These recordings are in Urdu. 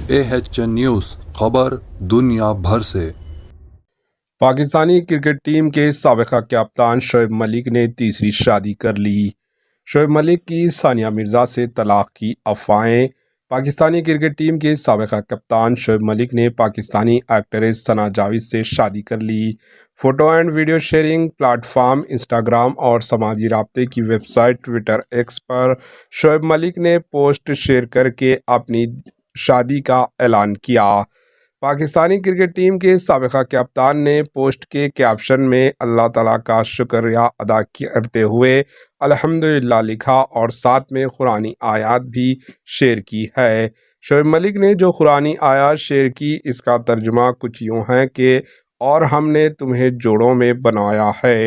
AHN نیوز خبر دنیا بھر سے۔ پاکستانی کرکٹ ٹیم کے سابق کپتان شعیب ملک نے تیسری شادی کر لی۔ شعیب ملک کی ثانیہ مرزا سے طلاق کی افواہیں۔ پاکستانی کرکٹ ٹیم کے سابق کپتان شعیب ملک نے پاکستانی ایکٹریس ثنا جاوید سے شادی کر لی۔ Photo and video sharing plate form Instagram اور سماجی رابطے کی ویب سائٹ ٹویٹر ایکس پر شعیب ملک نے پوسٹ شیئر کر کے اپنی شادی کا اعلان کیا۔ پاکستانی کرکٹ ٹیم کے سابق کپتان نے پوسٹ کے کیپشن میں اللہ تعالیٰ کا شکریہ ادا کرتے ہوئے الحمدللہ لکھا اور ساتھ میں قرآنی آیات بھی شیئر کی ہے۔ شعیب ملک نے جو قرآنی آیات شیئر کی، اس کا ترجمہ کچھ یوں ہے کہ اور ہم نے تمہیں جوڑوں میں بنایا ہے۔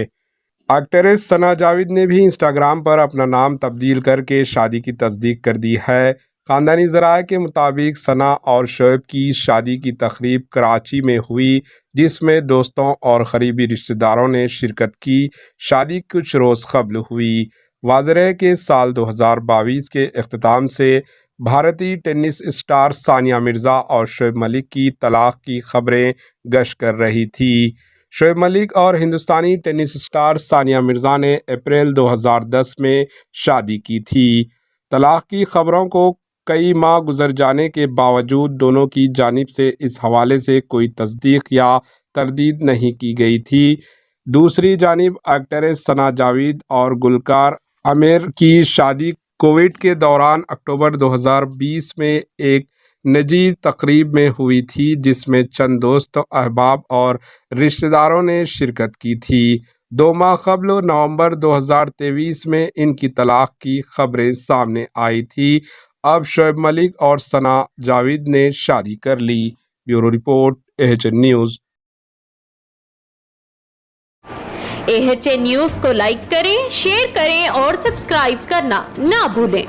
ایکٹریس ثنا جاوید نے بھی انسٹاگرام پر اپنا نام تبدیل کر کے شادی کی تصدیق کر دی ہے۔ خاندانی ذرائع کے مطابق ثنا اور شعیب کی شادی کی تقریب کراچی میں ہوئی، جس میں دوستوں اور قریبی رشتہ داروں نے شرکت کی۔ شادی کچھ روز قبل ہوئی۔ واضح ہے کہ سال 2022 کے اختتام سے بھارتی ٹینس اسٹار ثانیہ مرزا اور شعیب ملک کی طلاق کی خبریں گشت کر رہی تھی۔ شعیب ملک اور ہندوستانی ٹینس اسٹار ثانیہ مرزا نے اپریل 2010 میں شادی کی تھی۔ طلاق کی خبروں کو کئی ماہ گزر جانے کے باوجود دونوں کی جانب سے اس حوالے سے کوئی تصدیق یا تردید نہیں کی گئی تھی۔ دوسری جانب ایکٹریس ثنا جاوید اور گلوکار عامر کی شادی کووڈ کے دوران اکتوبر 2020 میں ایک نجی تقریب میں ہوئی تھی، جس میں چند دوست احباب اور رشتہ داروں نے شرکت کی تھی۔ 2 ماہ قبل نومبر 2023 میں ان کی طلاق کی خبریں سامنے آئی تھی۔ اب شعیب ملک اور ثنا جاوید نے شادی کر لی۔ Bureau report AHN news. AHN news کو لائک کریں، شیئر کریں اور سبسکرائب کرنا نہ بھولیں۔